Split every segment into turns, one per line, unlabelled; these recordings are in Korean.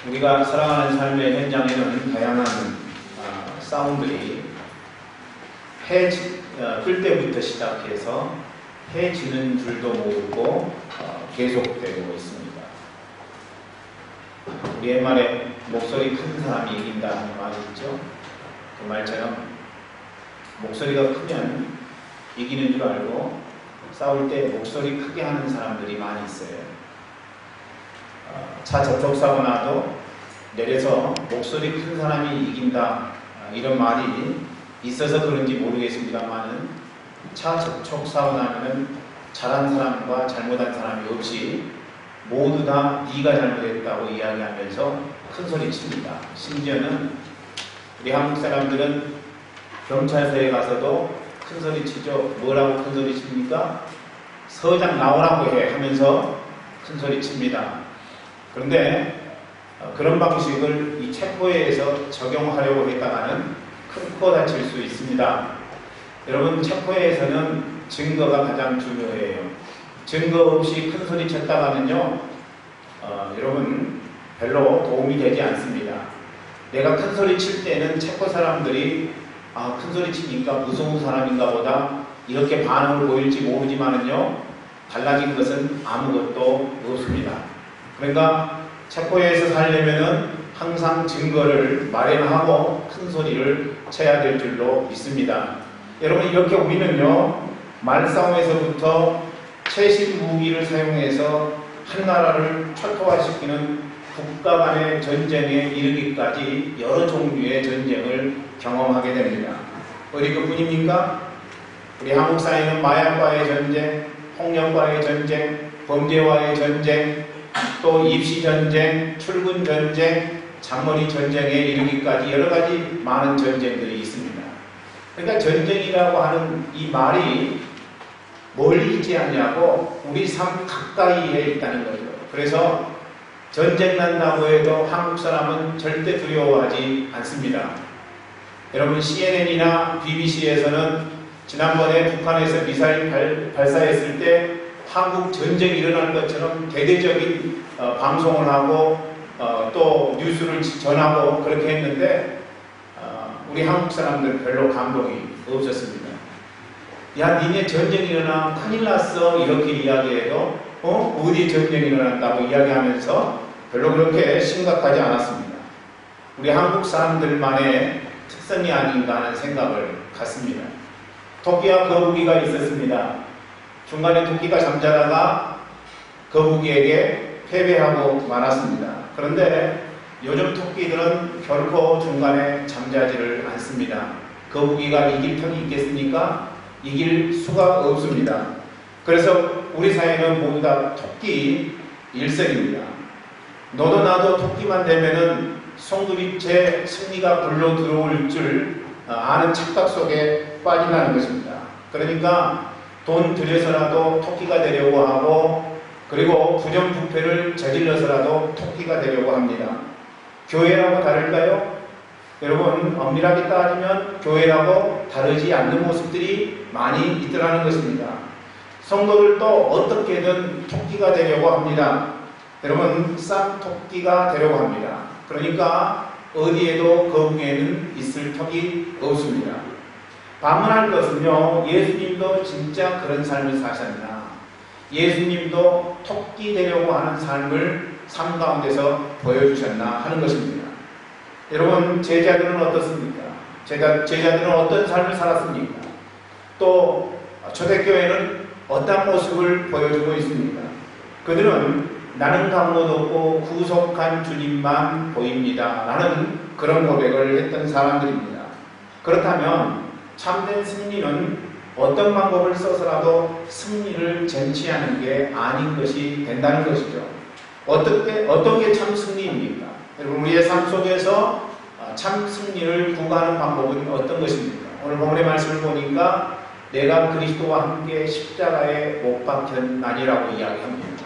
우리가 살아가는 삶의 현장에는 다양한 싸움들이 뜰 때부터 시작해서 해 지는 줄도 모르고 계속되고 있습니다. 우리 옛말에 목소리 큰 사람이 이긴다 하는 말이 있죠. 그 말처럼 목소리가 크면 이기는 줄 알고 싸울 때 목소리 크게 하는 사람들이 많이 있어요. 차 접촉사고 나도 내려서 목소리 큰 사람이 이긴다 이런 말이 있어서 그런지 모르겠습니다만은 차 접촉사고 나면은 잘한 사람과 잘못한 사람이 없이 모두 다 네가 잘못했다고 이야기하면서 큰 소리 칩니다. 심지어는 우리 한국 사람들은 경찰서에 가서도 큰 소리 치죠. 뭐라고 큰 소리 칩니까? 서장 나오라고 해 하면서 큰 소리 칩니다. 그런데 그런 방식을 이 체포회에서 적용하려고 했다가는 큰 코 다칠 수 있습니다. 여러분, 체포회에서는 증거가 가장 중요해요. 증거 없이 큰 소리 쳤다가는요, 여러분 별로 도움이 되지 않습니다. 내가 큰 소리 칠 때는 체포 사람들이 큰 소리 치니까 무서운 사람인가 보다 이렇게 반응을 보일지 모르지만은요, 달라진 것은 아무것도 없습니다. 그러니까 체포회에서 살려면은 항상 증거를 마련하고 큰 소리를 쳐야 될 줄로 믿습니다. 여러분, 이렇게 우리는요, 말싸움에서부터 최신 무기를 사용해서 한 나라를 초토화시키는 국가 간의 전쟁에 이르기까지 여러 종류의 전쟁을 경험하게 됩니다. 어디 그뿐입니까? 우리 한국 사회는 마약과의 전쟁, 폭력과의 전쟁, 범죄와의 전쟁, 또 입시 전쟁, 출근 전쟁, 장머리 전쟁에 이르기까지 여러 가지 많은 전쟁들이 있습니다. 그러니까 전쟁이라고 하는 이 말이 멀리 있지 않냐고 우리 삶 가까이에 있다는 거죠. 그래서 전쟁 난다고 해도 한국 사람은 절대 두려워하지 않습니다. 여러분, CNN이나 BBC에서는 지난번에 북한에서 미사일 발사했을 때 한국 전쟁이 일어난 것처럼 대대적인 방송을 하고 또 뉴스를 전하고 그렇게 했는데 우리 한국 사람들 별로 감동이 없었습니다. 야, 니네 전쟁이 일어나 큰일 났어 이렇게 이야기해도 어디 전쟁이 일어났다고 이야기하면서 별로 그렇게 심각하지 않았습니다. 우리 한국 사람들만의 특성이 아닌가 하는 생각을 갖습니다. 토끼와 거북이가 있었습니다. 중간에 토끼가 잠자다가 거북이에게 패배하고 말았습니다. 그런데 요즘 토끼들은 결코 중간에 잠자지를 않습니다. 거북이가 이길 턱이 있겠습니까? 이길 수가 없습니다. 그래서 우리 사회는 모두 다 토끼 일색입니다. 너도 나도 토끼만 되면은 송두리째 승리가 불러 들어올 줄 아는 착각 속에 빠진다는 것입니다. 그러니까 돈 들여서라도 토끼가 되려고 하고, 그리고 부정부패를 저질러서라도 토끼가 되려고 합니다. 교회라고 다를까요? 여러분, 엄밀하게 따지면 교회라고 다르지 않는 모습들이 많이 있더라는 것입니다. 성도들도 어떻게든 토끼가 되려고 합니다. 여러분, 쌍토끼가 되려고 합니다. 그러니까 어디에도 거북이에는 있을 턱이 없습니다. 반문할 것은요, 예수님도 진짜 그런 삶을 사셨나? 예수님도 토끼 되려고 하는 삶을 삶 가운데서 보여주셨나 하는 것입니다. 여러분, 제자들은 어떻습니까? 제자들은 어떤 삶을 살았습니까? 또 초대교회는 어떤 모습을 보여주고 있습니까? 그들은 나는 강도 없고 구속한 주님만 보입니다 라는 그런 고백을 했던 사람들입니다. 그렇다면 참된 승리는 어떤 방법을 써서라도 승리를 쟁취하는 게 아닌 것이 된다는 것이죠. 어떻게 참 승리입니까? 여러분, 우리의 삶 속에서 참 승리를 구가하는 방법은 어떤 것입니까? 오늘 본문의 말씀을 보니까 내가 그리스도와 함께 십자가에 못 박혔나니라고 이야기합니다.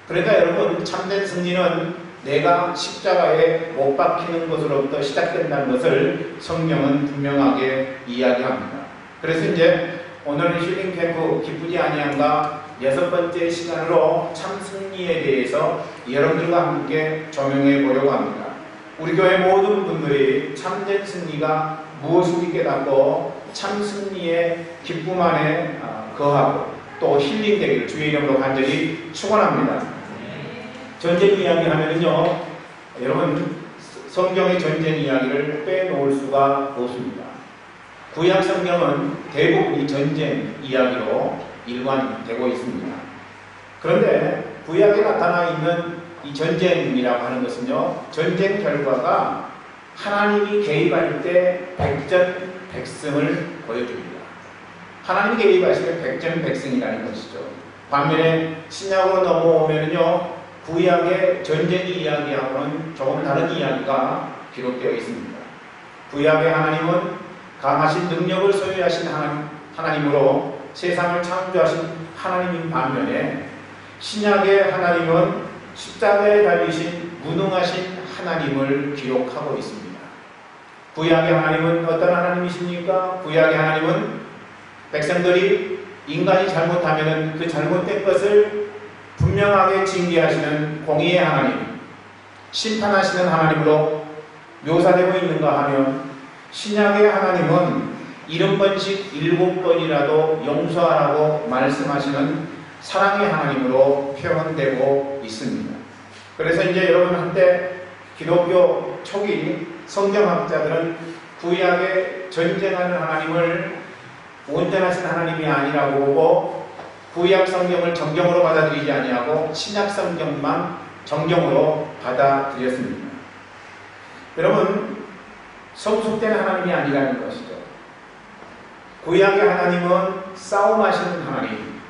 그러니까 여러분, 참된 승리는 내가 십자가에 못 박히는 것으로부터 시작된다는 것을 성경은 분명하게 이야기합니다. 그래서 이제 오늘 힐링 캠프 기쁘지 아니한가 6번째 시간으로 참 승리에 대해서 여러분들과 함께 조명해 보려고 합니다. 우리 교회 모든 분들이 참된 승리가 무엇인지 깨닫고 참 승리의 기쁨 안에 거하고 또 힐링되기를 주의 이름으로 간절히 축원합니다. 전쟁 이야기 하면은요, 여러분 성경의 전쟁 이야기를 빼놓을 수가 없습니다. 구약 성경은 대부분이 전쟁 이야기로 일관되고 있습니다. 그런데 구약에 나타나 있는 이 전쟁이라고 하는 것은요, 전쟁 결과가 하나님이 개입할 때 백전백승을 보여줍니다. 하나님이 개입하시면 백전백승이라는 것이죠. 반면에 신약으로 넘어오면요, 구약의 전쟁 이야기하고는 조금 다른 이야기가 기록되어 있습니다. 구약의 하나님은 강하신 능력을 소유하신 하나님으로 세상을 창조하신 하나님인 반면에 신약의 하나님은 십자가에 달리신 무능하신 하나님을 기록하고 있습니다. 구약의 하나님은 어떤 하나님이십니까? 구약의 하나님은 백성들이 인간이 잘못하면 그 잘못된 것을 분명하게 징계하시는 공의의 하나님, 심판하시는 하나님으로 묘사되고 있는가 하면 신약의 하나님은 70번씩 7번이라도 용서하라고 말씀하시는 사랑의 하나님으로 표현되고 있습니다. 그래서 이제 여러분 한때 기독교 초기 성경학자들은 구약의 전쟁하는 하나님을 온전하신 하나님이 아니라고 보고 구약 성경을 정경으로 받아들이지 아니하고 신약 성경만 정경으로 받아들였습니다. 여러분, 성숙된 하나님이 아니라는 것이죠. 구약의 하나님은 싸움하시는 하나님,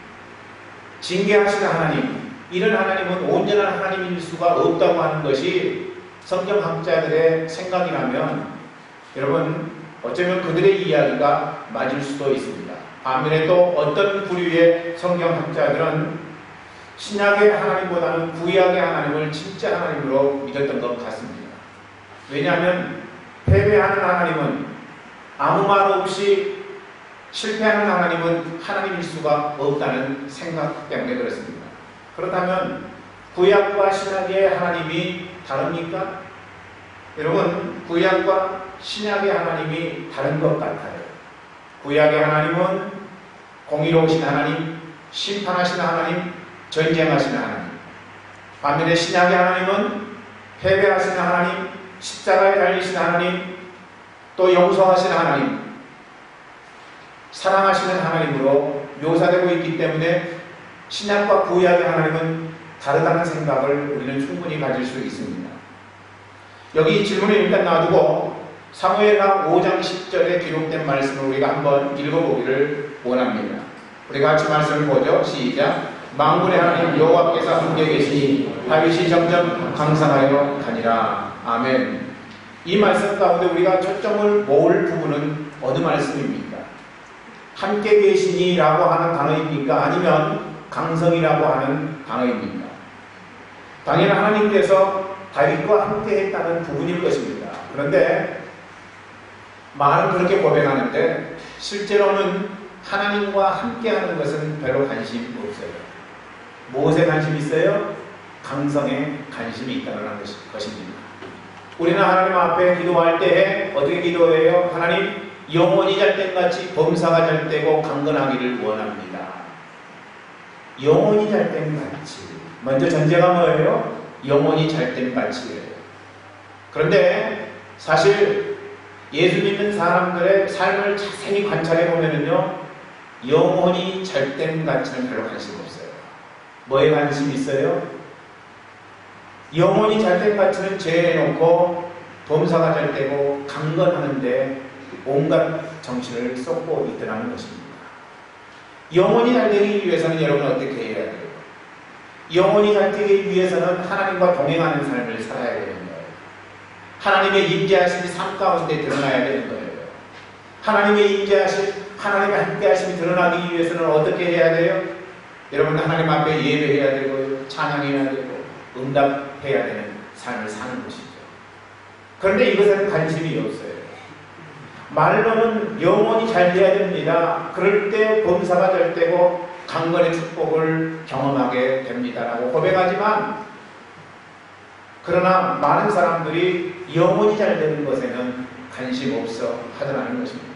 징계하시는 하나님, 이런 하나님은 온전한 하나님일 수가 없다고 하는 것이 성경학자들의 생각이라면 여러분, 어쩌면 그들의 이야기가 맞을 수도 있습니다. 반면에 또 어떤 부류의 성경학자들은 신약의 하나님보다는 구약의 하나님을 진짜 하나님으로 믿었던 것 같습니다. 왜냐하면 패배하는 하나님은 아무 말 없이 실패하는 하나님은 하나님일 수가 없다는 생각 때문에 그렇습니다. 그렇다면 구약과 신약의 하나님이 다릅니까? 여러분, 구약과 신약의 하나님이 다른 것 같아요. 구약의 하나님은 공의로우신 하나님, 심판하시는 하나님, 전쟁하시는 하나님. 반면에 신약의 하나님은 패배하시는 하나님, 십자가에 달리신 하나님, 또 용서하시는 하나님, 사랑하시는 하나님으로 묘사되고 있기 때문에 신약과 구약의 하나님은 다르다는 생각을 우리는 충분히 가질 수 있습니다. 여기 질문을 일단 놔두고 사무엘하 5장 10절에 기록된 말씀을 우리가 한번 읽어보기를 원합니다. 우리 같이 말씀을 보죠. 시작. 만군의 하나님 여호와께서 함께 계시니 다윗이 점점 강성하여 가니라. 아멘. 이 말씀 가운데 우리가 초점을 모을 부분은 어느 말씀입니까? 함께 계시니 라고 하는 단어입니까? 아니면 강성이라고 하는 단어입니까? 당연히 하나님께서 다윗과 함께 했다는 부분일 것입니다. 그런데 말은 그렇게 고백하는데 실제로는 하나님과 함께 하는 것은 별로 관심이 없어요. 무엇에 관심이 있어요? 강성에 관심이 있다는 것입니다. 우리는 하나님 앞에 기도할 때 어떻게 기도해요? 하나님, 영혼이 잘된같이 범사가 잘되고 강건하기를 원합니다. 영혼이 잘된같이. 먼저 전제가 뭐예요? 영혼이 잘된같이예요. 그런데 사실 예수 믿는 사람들의 삶을 자세히 관찰해 보면요, 영혼이 잘된같이는 별로 관심 없어요. 뭐에 관심이 있어요? 영혼이 잘된같이는 죄해놓고 범사가 잘되고 강건하는데 온갖 정신을 쏟고 있더라는 것입니다. 영혼이 잘되기 위해서는 여러분 어떻게 해야 돼요? 영혼이 잘되기 위해서는 하나님과 동행하는 삶을 살아야 되는 거예요. 하나님의 임재하심이 삶 가운데 드러나야 되는 거예요. 하나님의 임재하심, 하나님의 함께하심이 드러나기 위해서는 어떻게 해야 돼요? 여러분, 하나님 앞에 예배해야 되고요, 찬양해야 되고 응답해야 되는 삶을 사는 것이죠. 그런데 이것에는 관심이 없어요. 말로는 영혼이 잘 돼야 됩니다. 그럴 때 범사가 잘 되고 강건의 축복을 경험하게 됩니다라고 고백하지만, 그러나 많은 사람들이 영혼이 잘 되는 것에는 관심 없어 하더라는 것입니다.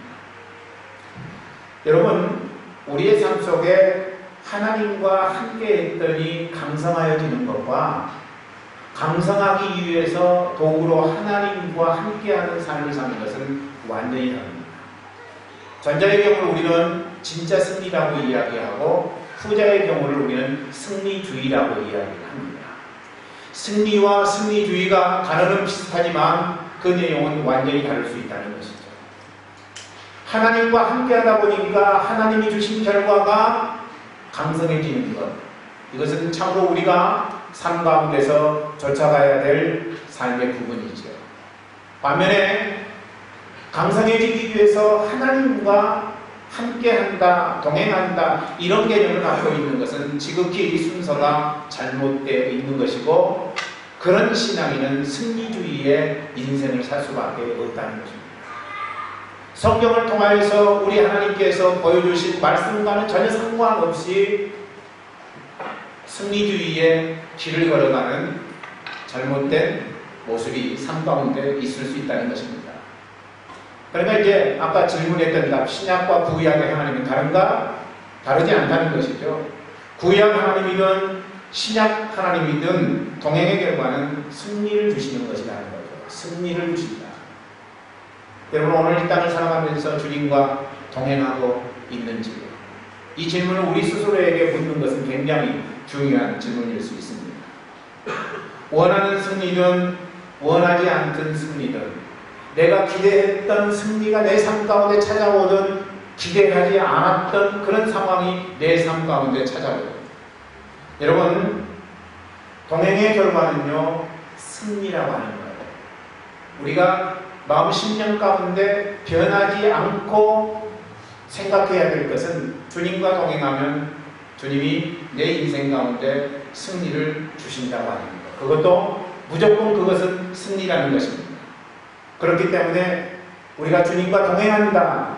여러분, 우리의 삶 속에 하나님과 함께 했더니 강성하여지는 것과 강성하기 위해서 도구로 하나님과 함께하는 삶을 사는 것은 완전히 다릅니다. 전자의 경우를 우리는 진짜 승리라고 이야기하고, 후자의 경우를 우리는 승리주의라고 이야기합니다. 승리와 승리주의가 단어는 비슷하지만 그 내용은 완전히 다를 수 있다는 것이죠. 하나님과 함께하다 보니까 하나님이 주신 결과가 강성해지는 것, 이것은 참으로 우리가 삶 가운데서 쫓아가야 될 삶의 부분이죠. 반면에 강성해지기 위해서 하나님과 함께한다, 동행한다, 이런 개념을 갖고 있는 것은 지극히 이 순서가 잘못되어 있는 것이고, 그런 신앙인은 승리주의의 인생을 살 수밖에 없다는 것입니다. 성경을 통하여서 우리 하나님께서 보여주신 말씀과는 전혀 상관없이 승리주의의 길을 걸어가는 잘못된 모습이 삶 가운데 있을 수 있다는 것입니다. 그러니까 이제 아까 질문했던 답, 신약과 구약의 하나님은 다른가? 다르지 않다는 것이죠. 구약 하나님이든 신약 하나님이든 동행의 결과는 승리를 주시는 것이라는 거죠. 승리를 주신다. 여러분, 오늘 이 땅을 살아가면서 주님과 동행하고 있는지, 이 질문을 우리 스스로에게 묻는 것은 굉장히 중요한 질문일 수 있습니다. 원하는 승리든 원하지 않던 승리든, 내가 기대했던 승리가 내 삶 가운데 찾아오든 기대하지 않았던 그런 상황이 내 삶 가운데 찾아오든, 여러분, 동행의 결과는요, 승리라고 하는 거예요. 우리가 마음 심령 가운데 변하지 않고 생각해야 될 것은, 주님과 동행하면 주님이 내 인생 가운데 승리를 주신다고 하는 것, 그것도 무조건 그것은 승리라는 것입니다. 그렇기 때문에 우리가 주님과 동행한다,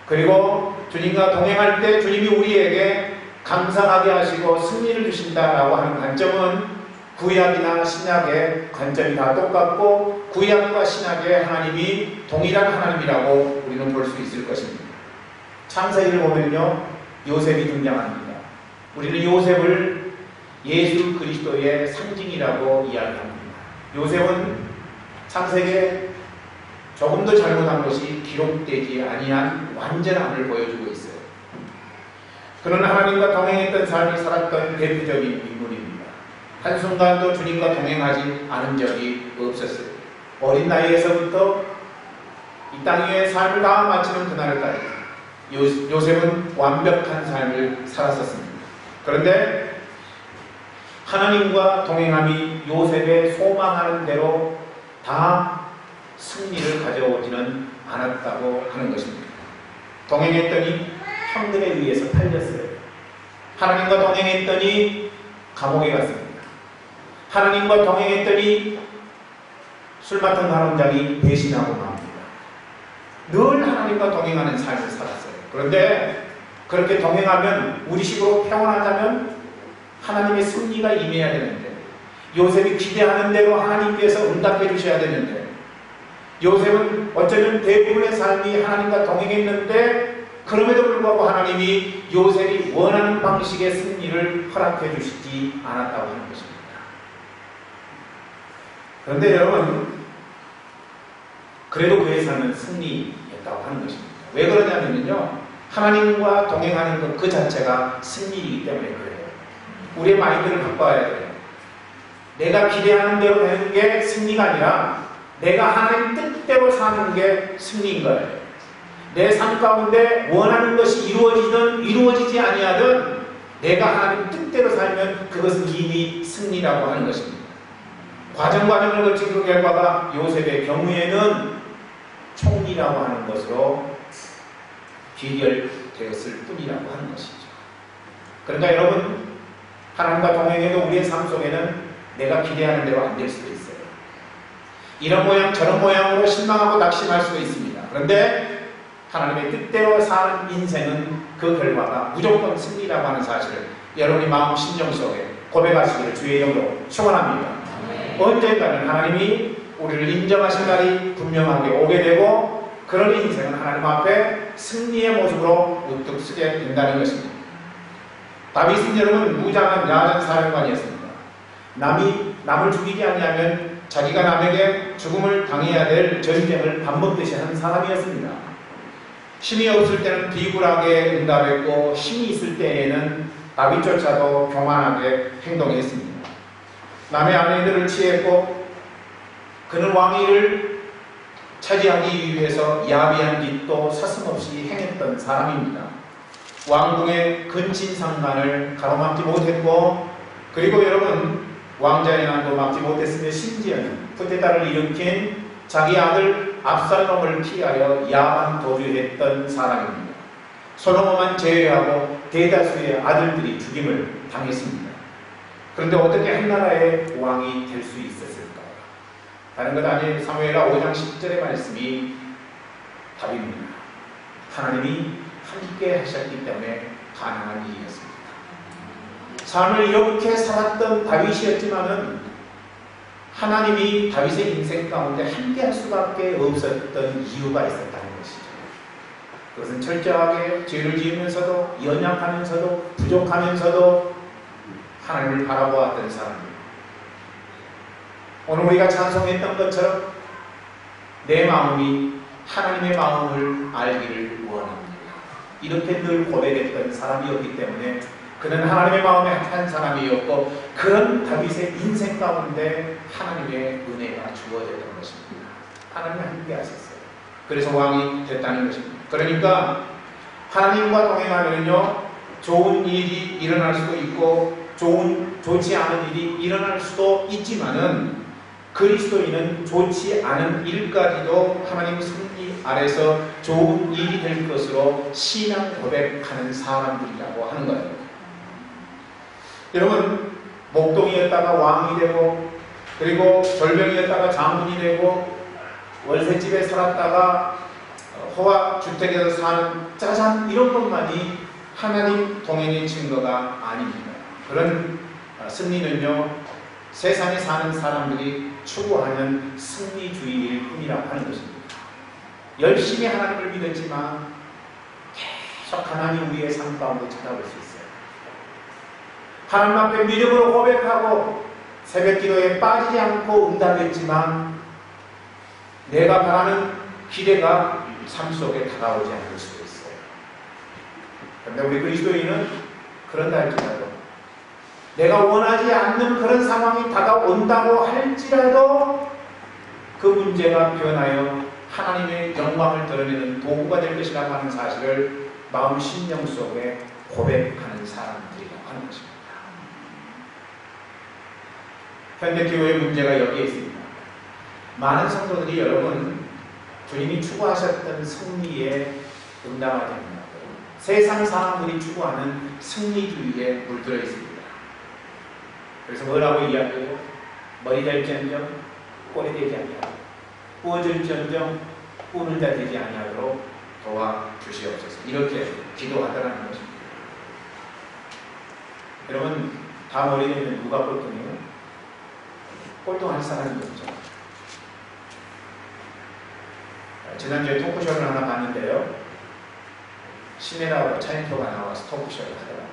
그리고 주님과 동행할 때 주님이 우리에게 감사하게 하시고 승리를 주신다라고 하는 관점은 구약이나 신약의 관점이 다 똑같고, 구약과 신약의 하나님이 동일한 하나님이라고 우리는 볼 수 있을 것입니다. 창세기를 보면요, 요셉이 등장합니다. 우리는 요셉을 예수 그리스도의 상징이라고 이야기합니다. 요셉은 창세기에 조금도 잘못한 것이 기록되지 아니한 완전함을 보여주고 있어요. 그는 하나님과 동행했던 삶을 살았던 대표적인 인물입니다. 한순간도 주님과 동행하지 않은 적이 없었어요. 어린 나이에서부터 이 땅 위에 삶을 다 마치는 그날까지 요셉은 완벽한 삶을 살았었습니다. 그런데 하나님과 동행함이 요셉의 소망하는 대로 다 승리를 가져오지는 않았다고 하는 것입니다. 동행했더니 형들에 의해서 팔렸어요. 하나님과 동행했더니 감옥에 갔습니다. 하나님과 동행했더니 술 맡은 간원장이 배신하고 맙니다. 늘 하나님과 동행하는 삶을 살았어요. 그런데 그렇게 동행하면, 우리식으로 평안하자면 하나님의 승리가 임해야 되는데, 요셉이 기대하는 대로 하나님께서 응답해 주셔야 되는데, 요셉은 어쩌면 대부분의 삶이 하나님과 동행했는데, 그럼에도 불구하고 하나님이 요셉이 원하는 방식의 승리를 허락해 주시지 않았다고 하는 것입니다. 그런데 여러분, 그래도 그의 삶은 승리였다고 하는 것입니다. 왜 그러냐면요, 하나님과 동행하는 것 그 자체가 승리이기 때문에 그래요. 우리의 마인드를 바꿔야 돼요. 내가 기대하는 대로 되는 게 승리가 아니라 내가 하나님 뜻대로 사는 게 승리인 거예요. 내 삶 가운데 원하는 것이 이루어지든 이루어지지 아니하든 내가 하나님 뜻대로 살면 그것은 이미 승리라고 하는 것입니다. 과정을 거친 그 결과가 요셉의 경우에는 총리라고 하는 것으로 비결되었을 뿐이라고 하는 것이죠. 그러니까 여러분, 하나님과 동행해도 우리의 삶 속에는 내가 기대하는 대로 안 될 수도 있어요. 이런 모양 저런 모양으로 실망하고 낙심할 수도 있습니다. 그런데 하나님의 뜻대로 사는 인생은 그 결과가 무조건 승리라고 하는 사실을 여러분이 마음 심령 속에 고백하시기를 주의 이름으로 축원합니다. 언젠가는 하나님이 우리를 인정하신 날이 분명하게 오게 되고 그런 인생은 하나님 앞에 승리의 모습으로 우뚝 서게 된다는 것입니다. 다윗은 여러분 무장한 야전 사령관이었습니다. 남을 죽이지 아니하면 자기가 남에게 죽음을 당해야 될 전쟁을 밥 먹듯이 하는 사람이었습니다. 힘이 없을 때는 비굴하게 응답했고 힘이 있을 때에는 다윗조차도 교만하게 행동했습니다. 남의 아내들을 취했고 그는 왕위를 차지하기 위해서 야비한 짓도 서슴없이 행했던 사람입니다. 왕궁의 근친상간을 가로막지 못했고 그리고 여러분 왕자의 난도 막지 못했으며 심지어는 쿠데타를 일으킨 자기 아들 압살롬을 피하여 야만 도주했던 사람입니다. 솔로몬만 제외하고 대다수의 아들들이 죽임을 당했습니다. 그런데 어떻게 한 나라의 왕이 될 수 있었을까요? 다른 것 아닌 사무엘하 5장 10절의 말씀이 답입니다. 하나님이 함께 하셨기 때문에 가능한 일이었습니다. 삶을 이렇게 살았던 다윗이었지만은 하나님이 다윗의 인생 가운데 함께 할 수밖에 없었던 이유가 있었다는 것이죠. 그것은 철저하게 죄를 지으면서도 연약하면서도 부족하면서도 하나님을 바라보았던 사람입니다. 오늘 우리가 찬송했던 것처럼 내 마음이 하나님의 마음을 알기를 원합니다. 이렇게 늘 고백했던 사람이었기 때문에 그는 하나님의 마음에 한 사람이었고 그런 다윗의 인생 가운데 하나님의 은혜가 주어졌던 것입니다. 하나님이 함께 하셨어요. 그래서 왕이 됐다는 것입니다. 그러니까 하나님과 동행하면요 좋은 일이 일어날 수도 있고 좋지 않은 일이 일어날 수도 있지만은 그리스도인은 좋지 않은 일까지도 하나님 섭리 아래서 좋은 일이 될 것으로 신앙 고백하는 사람들이라고 하는 거예요. 여러분 목동이었다가 왕이 되고 그리고 절병이었다가 장군이 되고 월세집에 살았다가 호화주택에서 사는 짜잔 이런 것만이 하나님 동행의 증거가 아닙니다. 그런 승리는요 세상에 사는 사람들이 추구하는 승리주의일 뿐이라고 하는 것입니다. 열심히 하나님을 믿었지만 계속 하나님 우리의 삶 가운데 찾아볼 수 있어요. 하나님 앞에 믿음으로 고백하고 새벽 기도에 빠지지 않고 응답했지만 내가 바라는 기대가 삶 속에 다가오지 않을 수도 있어요. 그런데 우리 그리스도인은 그런다 할지라도 내가 원하지 않는 그런 상황이 다가온다고 할지라도 그 문제가 변하여 하나님의 영광을 드러내는 도구가 될 것이라고 하는 사실을 마음 심령 속에 고백하는 사람들이라고 하는 것입니다. 현대교회의 문제가 여기에 있습니다. 많은 성도들이 여러분 주님이 추구하셨던 승리에 응답하지 않는다고 세상 사람들이 추구하는 승리주의에 물들어 있습니다. 그래서 뭐라고 이야기해요? 머리 될지언정 꼴이 되지 아니하고 부어질지언정 꾸는 자 되지 아니하도록 도와주시옵소서 이렇게 기도하더라는 것입니다. 여러분 다 머리 되면 누가 꼴통이에요? 꼴통할 사람이 없죠. 지난주에 토크쇼를 하나 봤는데요. 신혜라고 차인표가 나와서 토크쇼를 하더라고요.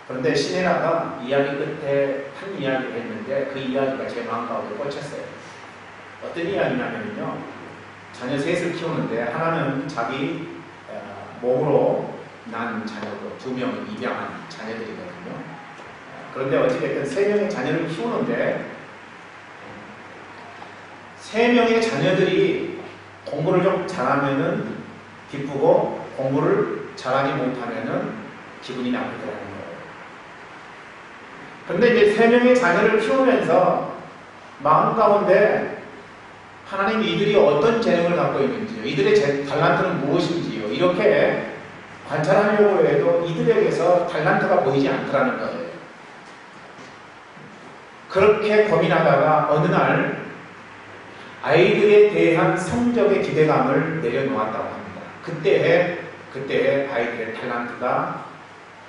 그런데 신혜라가 이야기 끝에 한 이야기를 했는데 그 이야기가 제 마음 가운데 꽂혔어요. 어떤 이야기냐면요. 자녀 셋을 키우는데 하나는 자기 몸으로 난 자녀고 2명은 입양한 자녀들이거든요. 그런데 어찌됐든 3명의 자녀를 키우는데 3명의 자녀들이 공부를 좀 잘하면은 기쁘고 공부를 잘하지 못하면은 기분이 나쁘더라는 거예요. 그런데 이제 3명의 자녀를 키우면서 마음 가운데 하나님 이들이 어떤 재능을 갖고 있는지요, 이들의 달란트는 무엇인지요, 이렇게 관찰하려고 해도 이들에게서 달란트가 보이지 않더라는 거예요. 그렇게 고민하다가 어느 날 아이들에 대한 성적의 기대감을 내려놓았다고 합니다. 그때의 아이들의 탤런트가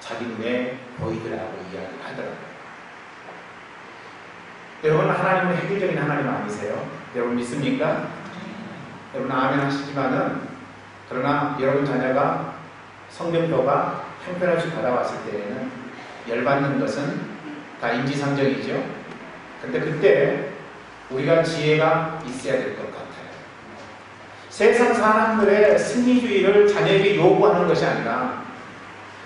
자기 눈에 보이더라고 이야기를 하더라고요. 여러분, 하나님은 획일적인 하나님 아니세요? 여러분 믿습니까? 여러분 아멘 하시지만은, 그러나 여러분 자녀가 성적표가 형편없이 받아왔을 때에는 열받는 것은 다 인지상정이죠. 근데 그때 우리가 지혜가 있어야 될 것 같아요. 세상 사람들의 승리주의를 자녀에게 요구하는 것이 아니라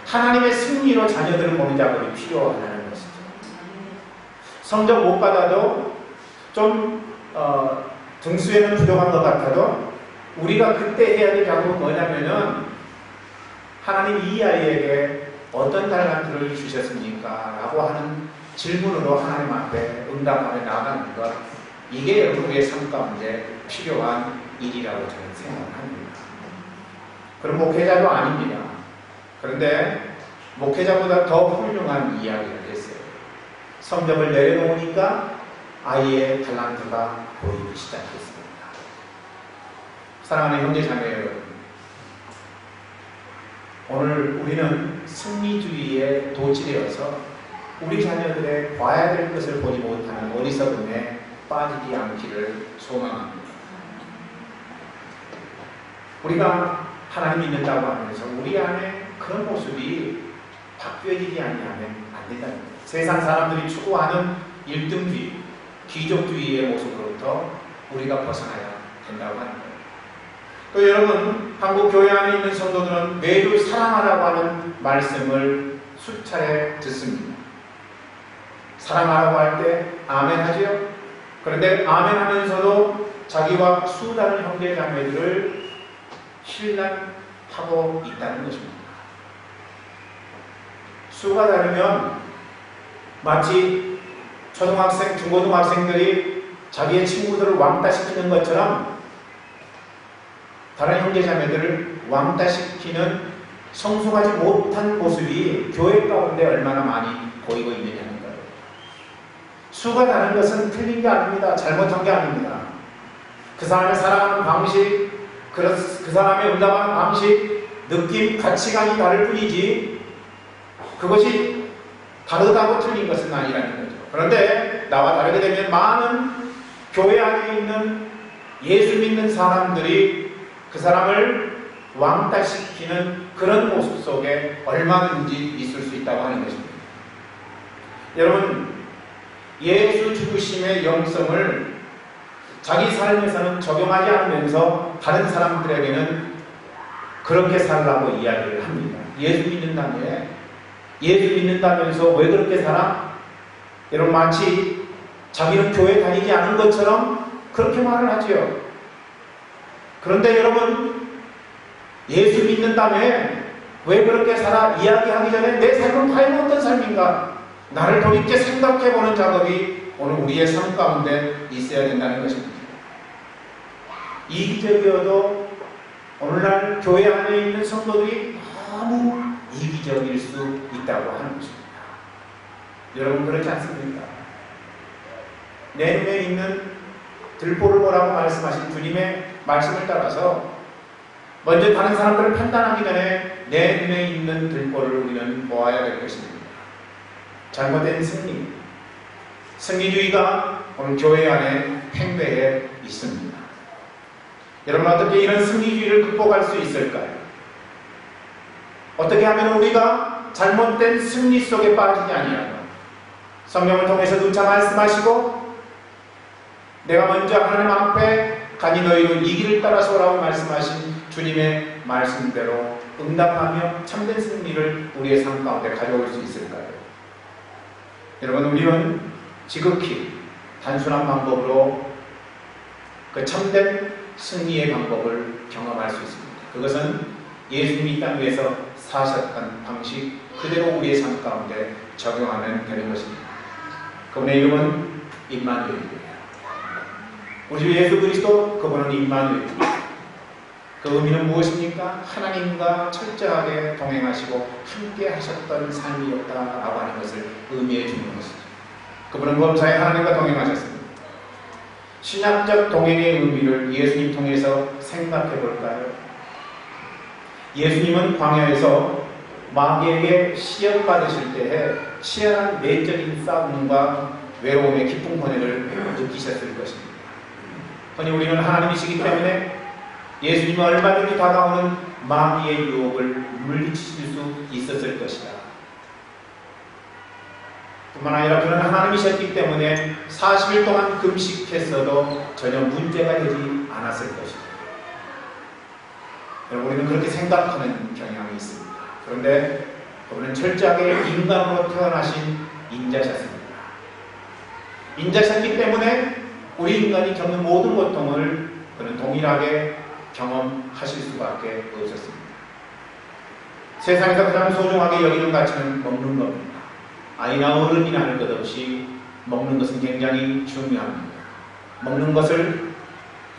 하나님의 승리로 자녀들을 보는 작업이 필요하다는 것이죠. 성적 못 받아도 좀 등수에는 부족한 것 같아도 우리가 그때 해야 될 작업은 뭐냐면은, 하나님 이 아이에게 어떤 탤런트를 주셨습니까? 라고 하는 질문으로 하나님 앞에 응답하며 나가는 것, 이게 우리의 삶 가운데 필요한 일이라고 저는 생각합니다. 그럼 목회자도 아닙니다. 그런데 목회자보다 더 훌륭한 이야기를 했어요. 성적을 내려놓으니까 아이의 탤런트가 보이기 시작했습니다. 사랑하는 형제 자매 여러분, 오늘 우리는 승리주의에 도취되어서 우리 자녀들의 봐야 될 것을 보지 못하는 어리석음에 빠지지 않기를 소망합니다. 우리가 하나님 믿는다고 하면서 우리 안에 그런 모습이 바뀌어지지 아니하면 안 된다는 거예요. 세상 사람들이 추구하는 1등주의, 귀족주의의 모습으로부터 우리가 벗어나야 된다고 하는 거예요. 또 여러분, 한국 교회 안에 있는 성도들은 매주 사랑하라고 하는 말씀을 수차례 듣습니다. 사랑하라고 할 때 아멘 하죠? 그런데 아멘 하면서도 자기와 수다른 형제자매들을 신랑하고 있다는 것입니다. 수가 다르면 마치 초등학생, 중고등학생들이 자기의 친구들을 왕따시키는 것처럼 다른 형제자매들을 왕따시키는 성숙하지 못한 모습이 교회 가운데 얼마나 많이 보이고 있느냐는 거예요. 수가 다른 것은 틀린 게 아닙니다. 잘못한 게 아닙니다. 그 사람의 살아가는 방식, 그 사람의 응답하는 방식, 느낌, 가치관이 다를 뿐이지 그것이 다르다고 틀린 것은 아니라는 거죠. 그런데 나와 다르게 되면 많은 교회 안에 있는 예수 믿는 사람들이 그 사람을 왕따시키는 그런 모습 속에 얼마든지 있을 수 있다고 하는 것입니다. 여러분, 예수 죽으심의 영성을 자기 삶에서는 적용하지 않으면서 다른 사람들에게는 그렇게 살라고 이야기를 합니다. 예수 믿는다면서 왜 그렇게 살아? 여러분, 마치 자기는 교회 다니지 않은 것처럼 그렇게 말을 하지요. 그런데 여러분, 예수 믿는다며 왜 그렇게 살아? 이야기하기 전에 내 삶은 과연 어떤 삶인가? 나를 돌이켜 생각해보는 작업이 오늘 우리의 삶 가운데 있어야 된다는 것입니다. 이기적이어도 오늘날 교회 안에 있는 성도들이 너무 이기적일 수 있다고 하는 것입니다. 여러분, 그렇지 않습니까? 내 눈에 있는 들보를 보라고 말씀하신 주님의 말씀을 따라서 먼저 다른 사람들을 판단하기 전에 내 눈에 있는 들보를 우리는 보아야 될 것입니다. 잘못된 승리주의가 오늘 교회 안에 팽배해 있습니다. 여러분, 어떻게 이런 승리주의를 극복할 수 있을까요? 어떻게 하면 우리가 잘못된 승리 속에 빠지지 아니하고 성경을 통해서 누차 말씀하시고 내가 먼저 하나님 앞에 가니 너희로 이 길을 따라서 오라고 말씀하신 주님의 말씀대로 응답하며 참된 승리를 우리의 삶 가운데 가져올 수 있을까요? 여러분, 우리는 지극히 단순한 방법으로 그 참된 승리의 방법을 경험할 수 있습니다. 그것은 예수님이 이 땅 위에서 사셨던 방식 그대로 우리의 삶 가운데 적용하면 되는 것입니다. 그분의 이름은 임마누엘이에요. 우리 주 예수 그리스도, 그분은 임마누엘입니다. 그 의미는 무엇입니까? 하나님과 철저하게 동행하시고 함께 하셨던 삶이었다라고 하는 것을 의미해 주는 것이죠. 그분은 범사에 하나님과 동행하셨습니다. 신약적 동행의 의미를 예수님 통해서 생각해 볼까요? 예수님은 광야에서 마귀에게 시험받으실 때에 치열한 내적인 싸움과 외로움의 깊은 고뇌를 느끼셨을 것입니다. 흔히 우리는 하나님이시기 때문에 예수님은 얼마든지 다가오는 마귀의 유혹을 물리치실 수 있었을 것이다. 뿐만 아니라 그는 하나님이셨기 때문에 40일 동안 금식했어도 전혀 문제가 되지 않았을 것이다. 여러분, 우리는 그렇게 생각하는 경향이 있습니다. 그런데 그분은 철저하게 인간으로 태어나신 인자셨습니다. 인자셨기 때문에 우리 인간이 겪는 모든 고통을 그는 동일하게 경험하실 수밖에 없었습니다. 세상에서 가장 소중하게 여기는 가치는 먹는 겁니다. 아이나 어른이나 할 것 없이 먹는 것은 굉장히 중요합니다. 먹는 것을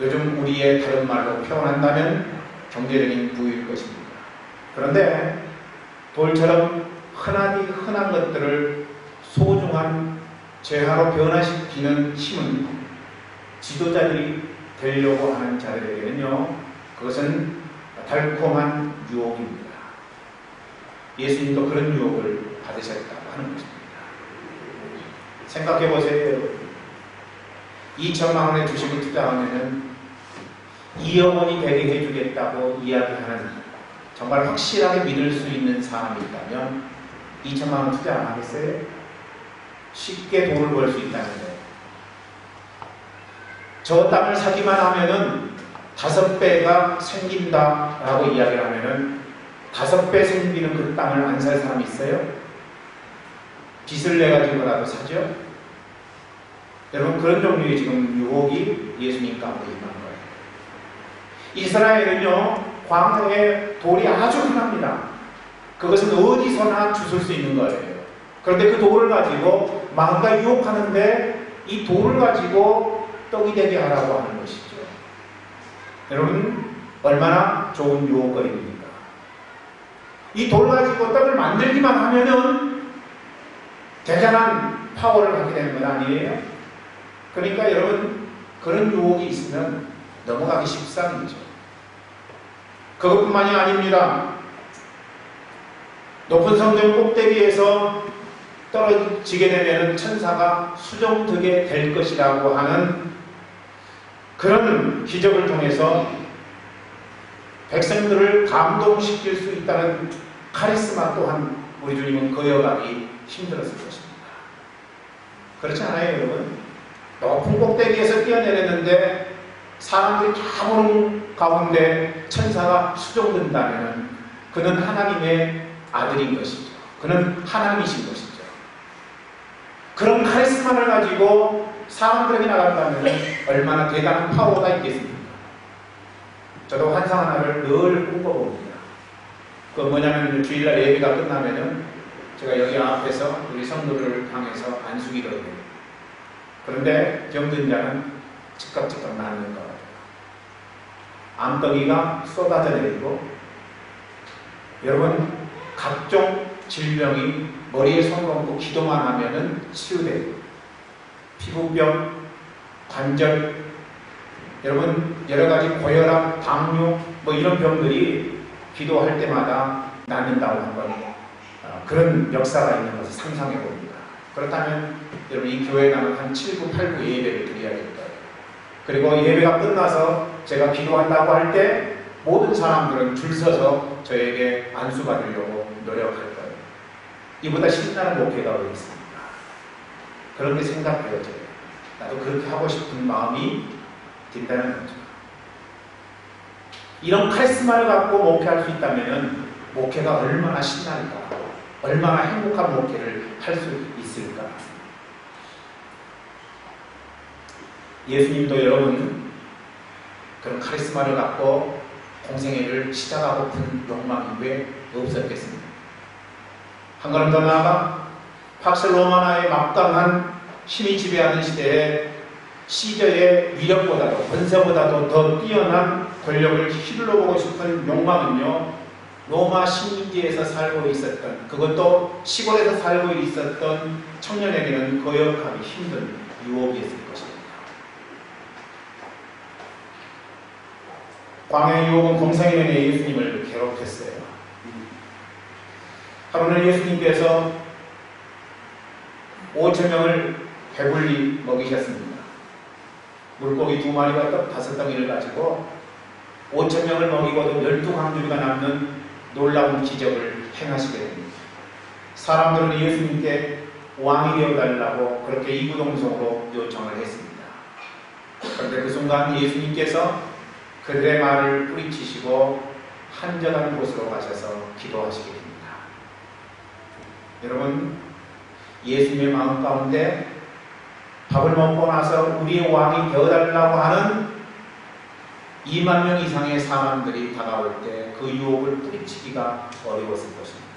요즘 우리의 다른 말로 표현한다면 경제적인 부유일 것입니다. 그런데 돌처럼 흔한 것들을 소중한 재화로 변화시키는 힘은 지도자들이 되려고 하는 자들에게는요, 그것은 달콤한 유혹입니다. 예수님도 그런 유혹을 받으셨다고 하는 것입니다. 생각해 보세요, 여러분. 2천만 원의 주식을 투자하면은 2억 원이 되게 해주겠다고 이야기하는, 정말 확실하게 믿을 수 있는 사람이 있다면 2천만 원 투자 안 하겠어요? 쉽게 돈을 벌 수 있다는 거예요. 저 땅을 사기만 하면은 5배가 생긴다라고 이야기를 하면은 5배 생기는 그 땅을 안 살 사람이 있어요? 빚을 내가지고라도 사죠? 여러분, 그런 종류의 지금 유혹이 예수님 가운데 임한 거예요. 이스라엘은요, 광야에 돌이 아주 흔합니다. 그것은 어디서나 주술 수 있는 거예요. 그런데 그 돌을 가지고 마귀가 유혹하는데 이 돌을 가지고 떡이 되게 하라고 하는 것이죠. 여러분, 얼마나 좋은 유혹거리입니까? 이 돌 가지고 떡을 만들기만 하면은 대단한 파워를 갖게 되는 건 아니에요? 그러니까 여러분, 그런 유혹이 있으면 넘어가기 십상이죠. 그것뿐만이 아닙니다. 높은 성전 꼭대기에서 떨어지게 되면 천사가 수종되게 될 것이라고 하는 그런 기적을 통해서 백성들을 감동시킬 수 있다는 카리스마 또한 우리 주님은 거여가기 힘들었을 것입니다. 그렇지 않아요, 여러분? 높은 꼭대기에서 뛰어내렸는데 사람들이 다 보는 가운데 천사가 수종된다면 그는 하나님의 아들인 것이죠. 그는 하나님이신 것이죠. 그런 카리스마를 가지고 사람들에게 나간다면 얼마나 대단한 파워가 있겠습니까? 저도 환상 하나를 늘 꿈꿔봅니다. 그 뭐냐면 주일날 예배가 끝나면은 제가 여기 앞에서 우리 성도들을 향해서 안수기를 해요. 그런데 병든 자는 즉각 낫는 것 같아요. 암덩이가 쏟아져 내리고, 여러분, 각종 질병이 머리에 손을 얹고 기도만 하면은 치유돼요. 피부병, 관절, 여러분, 여러 가지 고혈압, 당뇨, 뭐 이런 병들이 기도할 때마다 낫는다고 하는 그런 역사가 있는 것을 상상해 봅니다. 그렇다면 여러분, 이 교회에 나는 한 7, 9, 8, 9 예배를 드려야 될 거예요. 그리고 예배가 끝나서 제가 기도한다고 할 때 모든 사람들은 줄 서서 저에게 안수받으려고 노력할 거예요. 이보다 신나는 목회가 어디 있습니까? 그런 게 생각되어져요. 나도 그렇게 하고 싶은 마음이 든다는 거죠. 이런 카리스마를 갖고 목회할 수 있다면 목회가 얼마나 신날까? 얼마나 행복한 목회를 할 수 있을까? 예수님도 여러분, 그런 카리스마를 갖고 공생애를 시작하고픈 욕망이 왜 없었겠습니까? 한 걸음 더 나아가 박스로마나의 막강한 힘이 지배하는 시대에 시저의 위력보다도 권세보다도 더 뛰어난 권력을 휘둘러 보고 싶은 욕망은요, 로마 식민지에서 살고 있었던, 그것도 시골에서 살고 있었던 청년에게는 거역하기 힘든 유혹이었을 것입니다. 광야의 유혹은 공생에 내내 예수님을 괴롭혔어요. 하루는 예수님께서 5,000명을 배불리 먹이셨습니다. 물고기 2마리와 떡 5덩이를 가지고 5,000명을 먹이고도 12강주리가 남는 놀라운 기적을 행하시게 됩니다. 사람들은 예수님께 왕이 되어달라고 그렇게 이구동성으로 요청을 했습니다. 그런데 그 순간 예수님께서 그들의 말을 뿌리치시고 한적한 곳으로 가셔서 기도하시게 됩니다. 여러분, 예수님의 마음 가운데 밥을 먹고 나서 우리의 왕이 되어달라고 하는 2만 명 이상의 사람들이 다가올 때 그 유혹을 뿌리치기가 어려웠을 것입니다.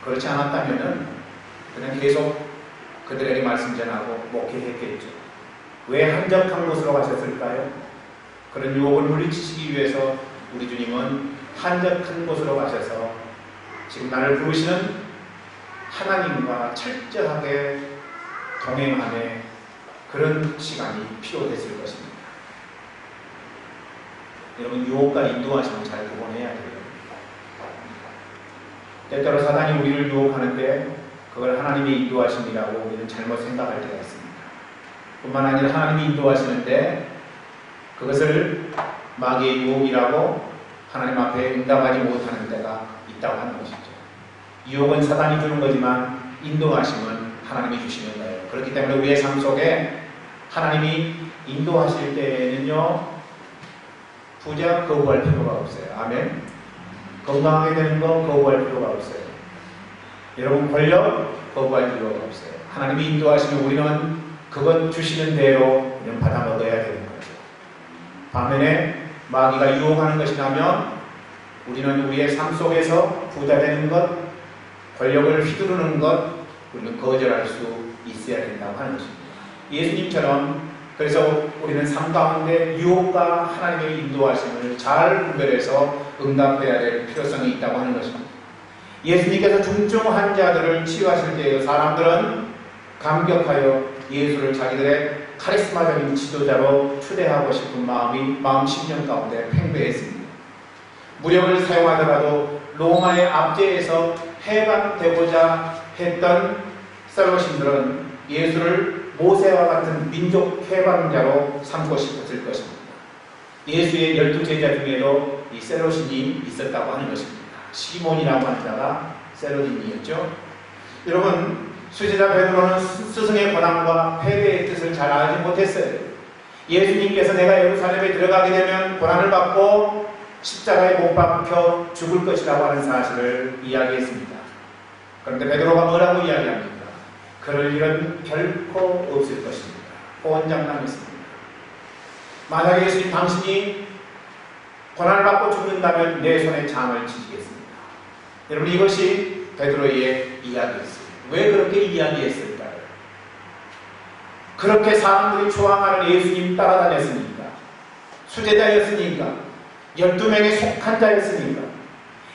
그렇지 않았다면 그냥 계속 그들에게 말씀 전하고 목회했겠죠. 왜 한적한 곳으로 가셨을까요? 그런 유혹을 물리치시기 위해서 우리 주님은 한적한 곳으로 가셔서 지금 나를 부르시는 하나님과 철저하게 동행하는 그런 시간이 필요했을 것입니다. 여러분, 유혹과 인도하심을 잘 구분해야 돼요. 때때로 사단이 우리를 유혹하는데 그걸 하나님의 인도하심이라고 우리는 잘못 생각할 때가 있습니다. 뿐만 아니라 하나님이 인도하시는데 그것을 마귀의 유혹이라고 하나님 앞에 응답하지 못하는 때가 있다고 하는 것이죠. 유혹은 사단이 주는 거지만 인도하심은 하나님이 주시는 거예요. 그렇기 때문에 우리의 삶 속에 하나님이 인도하실 때에는요, 부자 거부할 필요가 없어요. 아멘. 건강하게 되는 거 거부할 필요가 없어요. 여러분, 권력 거부할 필요가 없어요. 하나님이 인도하시면 우리는 그것 주시는 대로 그냥 받아 먹어야 되는 거죠. 반면에 마귀가 유혹하는 것이라면 우리는 우리의 삶 속에서 부자 되는 것, 권력을 휘두르는 것, 우리는 거절할 수 있어야 된다고 하는 것입니다. 예수님처럼 그래서 우리는 삶 가운데 유혹과 하나님의 인도하심을 잘 분별해서 응답해야 될 필요성이 있다고 하는 것입니다. 예수님께서 중증 환자들을 치유하실 때에 사람들은 감격하여 예수를 자기들의 카리스마적인 지도자로 초대하고 싶은 마음 심령 가운데 팽배했습니다. 무력을 사용하더라도 로마의 압제에서 해방되고자 했던 셀로신들은 예수를 모세와 같은 민족 해방자로 삼고 싶었을 것입니다. 예수의 12제자 중에도 이 셀로신이 있었다고 하는 것입니다. 시몬이라고 하는 자가 셀로신이었죠. 여러분, 수제자 베드로는 스승의 고난과 패배의 뜻을 잘 알지 못했어요. 예수님께서 내가 예루살렘에 들어가게 되면 고난을 받고 십자가에 못 박혀 죽을 것이라고 하는 사실을 이야기했습니다. 그런데 베드로가 뭐라고 이야기합니까? 그럴 일은 결코 없을 것입니다. 호언장담했습니다. 만약에 예수님 당신이 고난을 받고 죽는다면 내 손에 장을 치시겠습니다. 여러분, 이것이 베드로의 이야기였어요. 왜 그렇게 이야기했을까요? 그렇게 사람들이 좋아하는 예수님 따라다녔으니까, 수제자였으니까, 12명에 속한 자였으니까,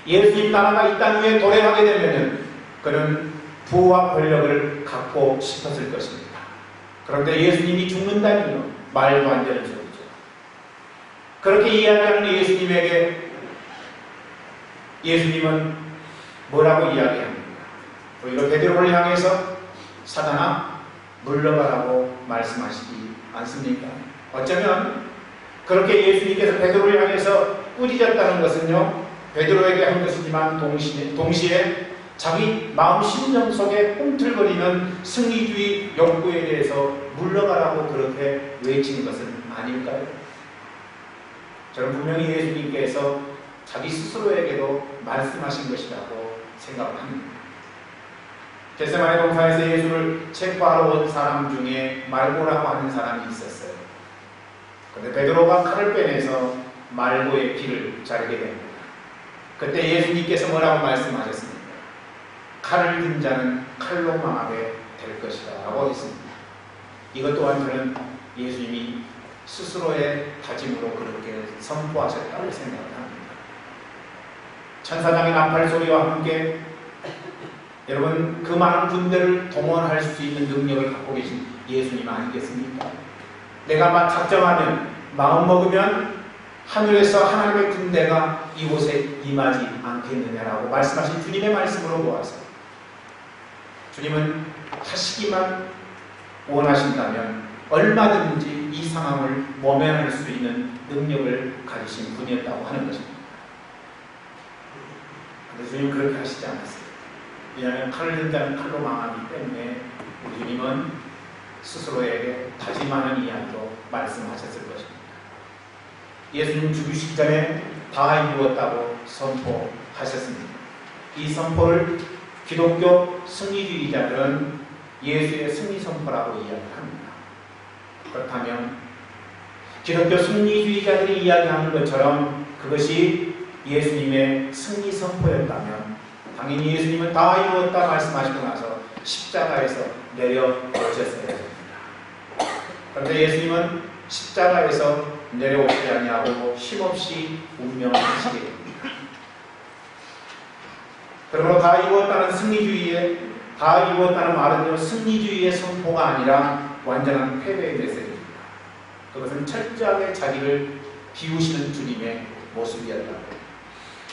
예수님 나라가 이 땅 위에 도래하게 되면 그는 부와 권력을 갖고 싶었을 것입니다. 그런데 예수님이 죽는다니요, 말도 안 되는 소리죠. 그렇게 이야기하는 예수님에게 예수님은 뭐라고 이야기합니까? 오히려 베드로를 향해서 사단아 물러가라고 말씀하시지 않습니까? 어쩌면 그렇게 예수님께서 베드로를 향해서 꾸짖었다는 것은요, 베드로에게 한 것이지만 동시에 자기 마음 심령 속에 꿈틀거리는 승리주의 욕구에 대해서 물러가라고 그렇게 외친 것은 아닐까요? 저는 분명히 예수님께서 자기 스스로에게도 말씀하신 것이라고 생각합니다. 겟세마네 동산에서 예수를 체포하러 온 사람 중에 말고라고 하는 사람이 있었어요. 그런데 베드로가 칼을 빼내서 말고의 피를 자르게 됩니다. 그때 예수님께서 뭐라고 말씀하셨습니까? 칼을 든 자는 칼로 망하게 될 것이다 라고 했습니다. 이것 또한 저는 예수님이 스스로의 다짐으로 그렇게 선포하셨다고 생각을 합니다. 천사장의 나팔 소리와 함께 여러분, 그 많은 군대를 동원할 수 있는 능력을 갖고 계신 예수님 아니겠습니까? 내가 막 작정하면 마음먹으면 하늘에서 하나님의 군대가 이곳에 임하지 않겠느냐라고 말씀하신 주님의 말씀으로 모아서 주님은 하시기만 원하신다면 얼마든지 이 상황을 모면할 수 있는 능력을 가지신 분이었다고 하는 것입니다. 그런데 주님 그렇게 하시지 않았어요. 왜냐하면 칼을 든다는 칼로 망하기 때문에 우리 주님은 스스로에게 다짐하는 이야기로 말씀하셨을 것입니다. 예수님 죽으시기 전에 다 이루었다고 선포하셨습니다. 이 선포를 기독교 승리주의자들은 예수의 승리 선포라고 이야기합니다. 그렇다면 기독교 승리주의자들이 이야기하는 것처럼 그것이 예수님의 승리 선포였다면 당연히 예수님은 다 이루었다 말씀하시고 나서 십자가에서 내려오셨어야 됩니다. 그런데 예수님은 십자가에서 내려오지 아니하고 힘없이 운명을 하시게 됩니다. 그러므로 다 이루었다는 다 이루었다는 말은요, 승리주의의 선포가 아니라 완전한 패배의 메시지입니다. 그것은 철저하게 자기를 비우시는 주님의 모습이었다.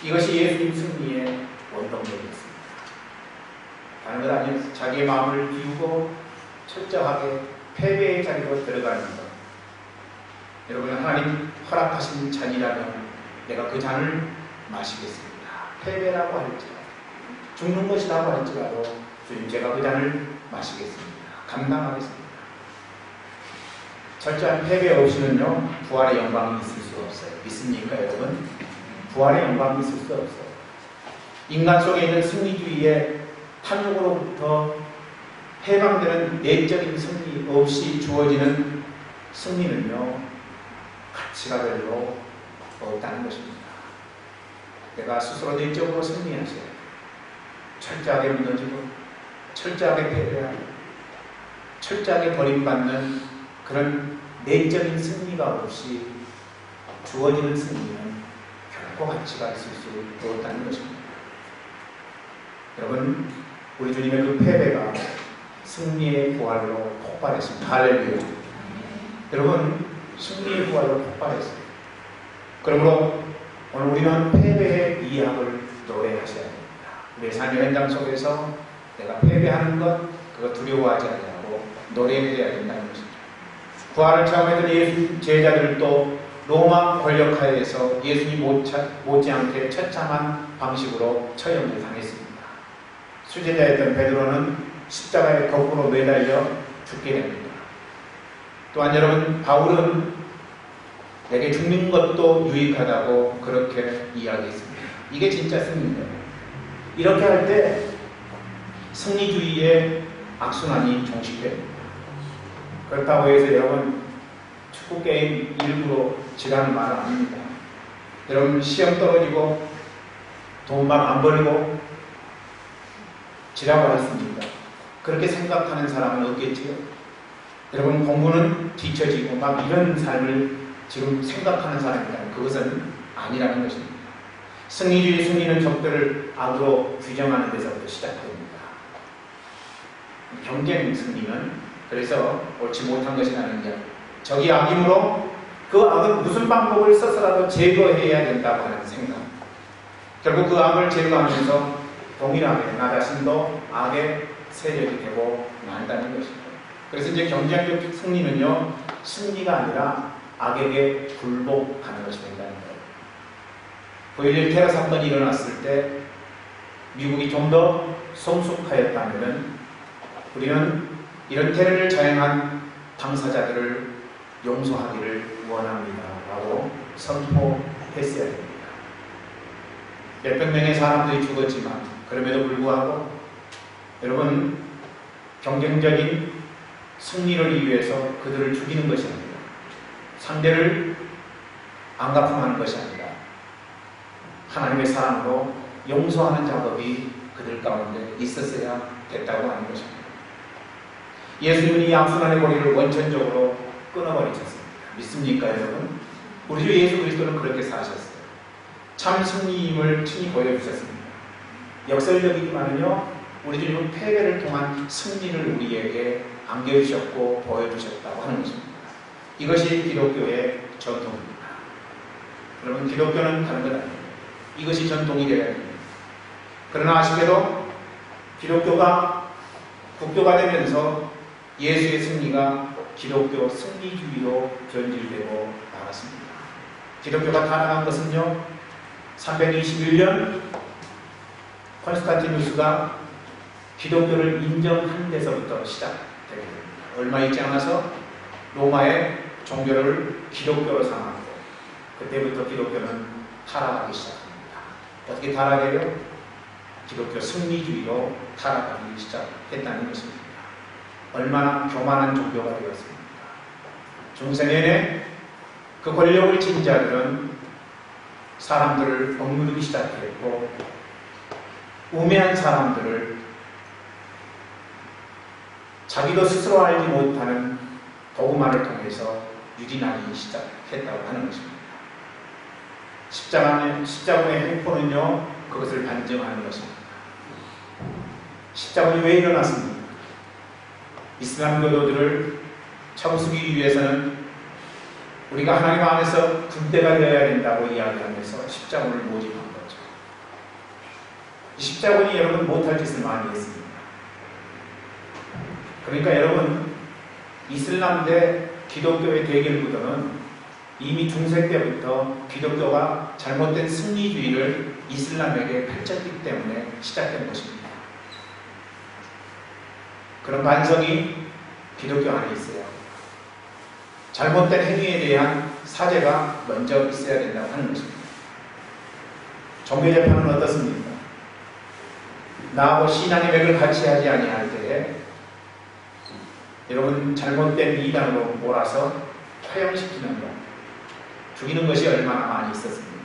이것이 예수님 승리의 원동력이었습니다. 다른 것 아니에요. 자기의 마음을 비우고 철저하게 패배의 자리로 들어가는 것. 여러분, 하나님 허락하신 잔이라면 내가 그 잔을 마시겠습니다. 패배라고 할지라도, 죽는 것이라고 할지라도 주님, 제가 그 잔을 마시겠습니다. 감당하겠습니다. 철저한 패배 없이는요, 부활의 영광이 있을 수 없어요. 믿습니까, 여러분? 부활의 영광이 있을 수 없어요. 인간 속에 있는 승리주의의 탐욕으로부터 해방되는 내적인 승리 없이 주어지는 승리는요, 가치가 별로 없다는 것입니다. 내가 스스로 내적으로 승리하셔야 돼요. 철저하게 무너지고, 철저하게 패배하고, 철저하게 버림받는 그런 내적인 승리가 없이 주어지는 승리는 결코 가치가 있을 수 없다는 것입니다. 여러분, 우리 주님의 그 패배가 승리의 부활로 폭발했습니다. 할렐루야. 여러분, 승리의 부활로 폭발했습니다. 그러므로 오늘 우리는 패배의 이야기를 노래하셔야 됩니다. 우리의 삶의 현장 속에서 내가 패배하는 것, 그거 두려워하지 않냐고 노래해야 된다는 것입니다. 부활을 체험했던 예수 제자들도 로마 권력하에서 예수님 못지않게 처참한 방식으로 처형을 당했습니다. 수제자였던 베드로는 십자가에 거꾸로 매달려 죽게 됩니다. 또한 여러분, 바울은 내게 죽는 것도 유익하다고 그렇게 이야기했습니다. 이게 진짜 승리입니다. 이렇게 할 때 승리주의의 악순환이 종식됩니다. 그렇다고 해서 여러분, 축구게임 일부러 지라는 말은 아닙니다. 여러분, 시험 떨어지고 돈 막 안 벌고 지라고 했습니까? 그렇게 생각하는 사람은 없겠지요. 여러분, 공부는 뒤처지고 막 이런 삶을 지금 생각하는 사람이라면 그것은 아니라는 것입니다. 승리주의 승리는 적들을 악으로 규정하는 데서부터 시작됩니다. 경쟁 승리는 그래서 옳지 못한 것이 아니냐, 적이 악이므로 그 악은 무슨 방법을 써서라도 제거해야 된다고 하는 생각. 결국 그 악을 제거하면서 동일하게 나 자신도 악의 세력이 되고 만다는 것입니다. 그래서 이제 경쟁적 승리는요, 승리가 아니라 악에게 굴복하는 것이 된다는 거예요. 9.11 테러 사건이 일어났을 때 미국이 좀 더 성숙하였다면 우리는 이런 테러를 자행한 당사자들을 용서하기를 원합니다 라고 선포했어야 됩니다. 몇백 명의 사람들이 죽었지만 그럼에도 불구하고 여러분, 경쟁적인 승리를 위해서 그들을 죽이는 것이 아니라 상대를 안갚음하는 것이 아니라 하나님의 사랑으로 용서하는 작업이 그들 가운데 있었어야 됐다고 하는 것입니다. 예수님은 이 악순환의 고리를 원천적으로 끊어버리셨습니다. 믿습니까, 여러분? 우리 주 예수 그리스도는 그렇게 사셨어요. 참 승리임을 친히 보여주셨습니다. 역설적이지만요, 우리 주님은 패배를 통한 승리를 우리에게 안겨주셨고 보여주셨다고 하는 것입니다. 이것이 기독교의 전통입니다. 여러분, 기독교는 다른 것 아니에요. 이것이 전통이 되어야 됩니다. 그러나 아쉽게도 기독교가 국교가 되면서 예수의 승리가 기독교 승리주의로 변질되고 나갔습니다. 기독교가 타락한 것은요, 321년 콘스탄티누스가 기독교를 인정한 데서부터 시작되게 됩니다. 얼마 있지 않아서 로마의 종교를 기독교로 삼았고, 그때부터 기독교는 타락하기 시작합니다. 어떻게 타락해요? 기독교 승리주의로 타락하기 시작했다는 것입니다. 얼마나 교만한 종교가 되었습니까? 중세 내내 그 권력을 쥔 자들은 사람들을 억누르기 시작했고, 우매한 사람들을 자기도 스스로 알지 못하는 도구만을 통해서 유린하기 시작했다고 하는 것입니다. 십자군의 횡포는요, 그것을 반증하는 것입니다. 십자군이 왜 일어났습니까? 이슬람 교도들을 처부수기 위해서는 우리가 하나님 안에서 군대가 되어야 된다고 이야기하면서 십자군을 모집한 거죠. 이 십자군이 여러분 못할 짓을 많이 했습니다. 그러니까 여러분, 이슬람 대 기독교의 대결 구도는 이미 중세 때부터 기독교가 잘못된 승리주의를 이슬람에게 펼쳤기 때문에 시작된 것입니다. 그런 반성이 기독교 안에 있어요. 잘못된 행위에 대한 사죄가 먼저 있어야 된다고 하는 것입니다. 종교재판은 어떻습니까? 나하고 신앙의 맥을 같이 하지 아니할 때에 여러분, 잘못된 이단으로 몰아서 화형시키는 것, 죽이는 것이 얼마나 많이 있었습니까?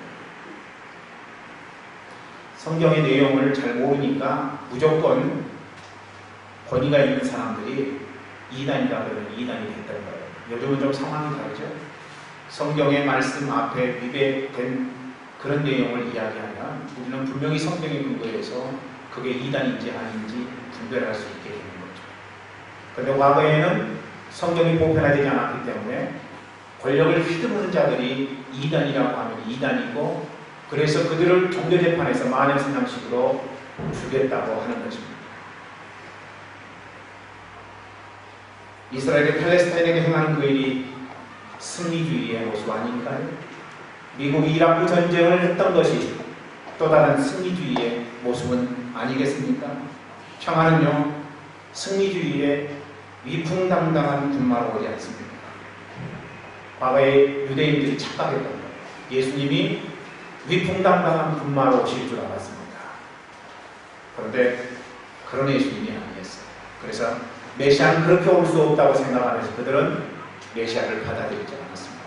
성경의 내용을 잘 모르니까 무조건 권위가 있는 사람들이 이단이다 그러면 이단이 됐던 거예요. 요즘은 좀 상황이 다르죠. 성경의 말씀 앞에 위배된 그런 내용을 이야기하면 우리는 분명히 성경의 근거에서 그게 이단인지 아닌지 분별할 수 있게 되는 거죠. 그런데 과거에는 성경이 보편화되지 않았기 때문에 권력을 휘두르는 자들이 이단이라고 하면 이단이고, 그래서 그들을 종교재판에서 마녀사냥식으로 죽였다고 하는 것입니다. 이스라엘이 팔레스타인에게 행하는 그 일이 승리주의의 모습 아닌가요? 미국이 이라크 전쟁을 했던 것이 또 다른 승리주의의 모습은 아니겠습니까? 평화는요, 승리주의의 위풍당당한 군마로 오지 않습니다. 과거에 유대인들이 착각했던 거예요. 예수님이 위풍당당한 군마로 오실 줄 알았습니다. 그런데 그런 예수님이 아니었어요. 그래서 메시아는 그렇게 올 수 없다고 생각하면서 그들은 메시아를 받아들이지 않았습니다.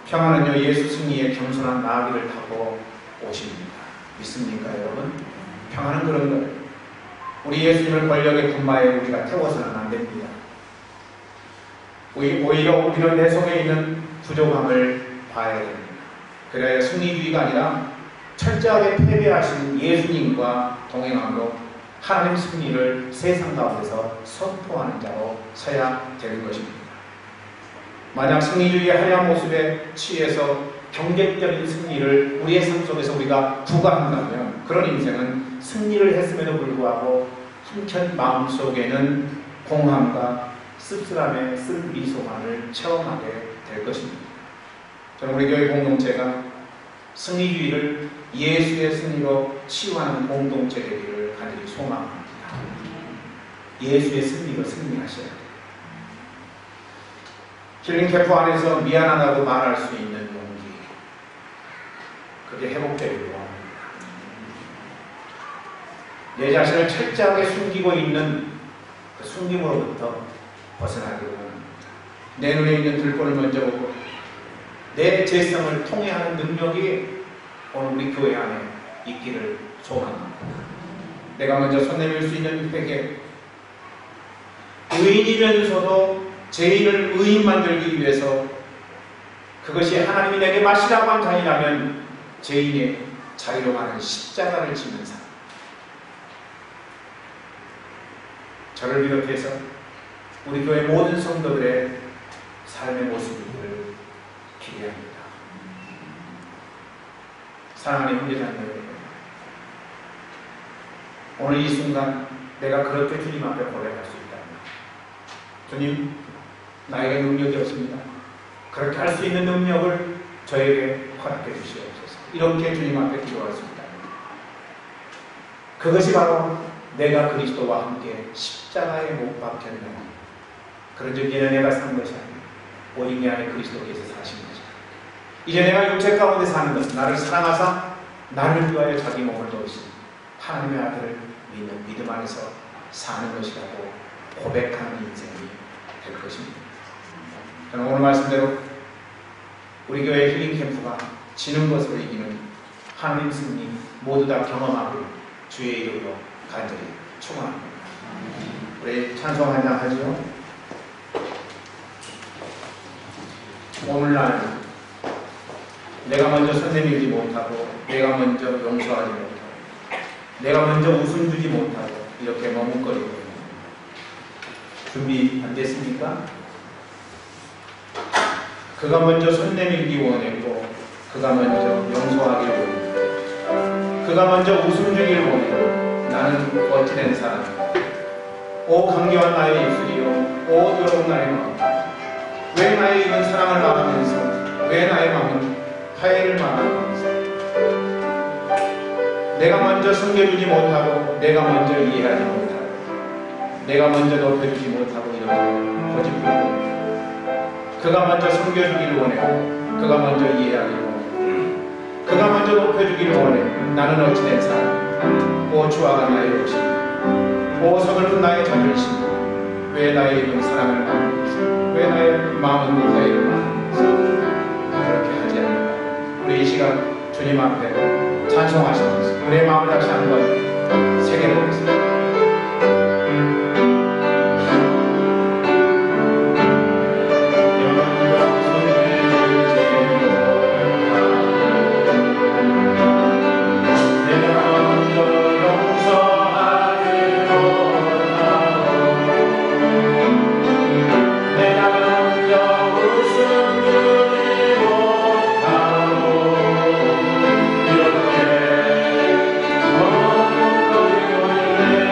평화는요, 예수 승리의 겸손한 나귀를 타고 오십니다. 믿습니까, 여러분? 평화는 그런 거예요. 우리 예수님을 권력의 군마에 우리가 태워서는 안 됩니다. 오히려 우리는 내 속에 있는 부족함을 봐야 됩니다. 그래야 승리주의가 아니라 철저하게 패배하신 예수님과 동행함으로 하나님 승리를 세상 가운데서 선포하는 자로 서야 되는 것입니다. 만약 승리주의의 하얀 모습에 취해서 경쟁적인 승리를 우리의 삶 속에서 우리가 부과한다면 그런 인생은 승리를 했음에도 불구하고 한켠 마음속에는 공함과 씁쓸함의 쓴 미소만을 체험하게 될 것입니다. 저는 우리 교회 공동체가 승리주의를 예수의 승리로 치유하는 공동체 되기를 간절히 소망합니다. 예수의 승리로 승리하셔야 돼요. 힐링 캠프 안에서 미안하다고 말할 수 있는 용기, 그게 회복되기를 원합니다. 내 자신을 철저하게 숨기고 있는 그 숨김으로부터 벗어나기를 원합니다. 내 눈에 있는 들보를 먼저 보고 내 죄성을 통해하는 능력이 오늘 우리 교회 안에 있기를 소망합니다. 내가 먼저 손 내밀 수 있는 회개, 의인이면서도 죄인을 의인 만들기 위해서 그것이 하나님이 내게 마시라고 한 잔이라면 죄인의 자유로 가는 십자가를 지는 사람, 저를 비롯해서 우리 교회 모든 성도들의 삶의 모습을 기대합니다. 사랑하는 형제자매 여러분, 오늘 이 순간 내가 그렇게 주님 앞에 고백할 수 있다면, 주님, 나에게 능력이 없습니다. 그렇게 할 수 있는 능력을 저에게 허락해 주시옵소서. 이렇게 주님 앞에 기도할 수 있다면, 그것이 바로 내가 그리스도와 함께 십자가에 못 박혔는 그런 즉 이제 내가 산 것이 아니라 오직 내 안에 그리스도께서 사신 것이다. 이제 내가 육체 가운데 사는 것은 나를 사랑하사 나를 위하여 자기 몸을 놓으신 하나님의 아들을 믿는 믿음 안에서 사는 것이라고 고백하는 인생이 될 것입니다. 저는 오늘 말씀대로 우리 교회 힐링 캠프가 지는 것으로 이기는 하나님 승리 모두 다 경험하고 주의 이름으로 간절히 축원합니다. 우리 찬송 한장 하죠. 오늘날 내가 먼저 손 내밀지 못하고, 내가 먼저 용서하지 못하고, 내가 먼저 웃음 주지 못하고 이렇게 머뭇거리고 있는, 준비 안 됐습니까? 그가 먼저 손 내밀기 원했고, 그가 먼저 용서하길 원했고, 그가 먼저 웃음 주길 원했고, 나는 어찌된 사람인가? 오 강경한 나의 입술이요, 오 더러운 나의 마음, 왜 나의 입은 사랑을 말하면서, 왜 나의 마음은 화해를 말하면서, 내가 먼저 섬겨주지 못하고, 내가 먼저 이해하지 못하고, 내가 먼저 높여주지 못하고 이렇게 고집부리고, 그가 먼저 섬겨주기를 원했고, 그가 먼저 이해하기를 원했고, 그가 먼저 높여주기를 원했고, 나는 어찌된 사람, 오 추악한 나의 욕심, 오 서글픈 나의 자존심, 왜 나의 입은 사랑을 말하면서, 왜 나의 마음은 화해를 말하면서 그렇게 하지 않는가. 우리 이 시간 주님 앞에 찬송하시면서 우리의 마음을 다시 한번 새겨보겠습니다.
Yeah.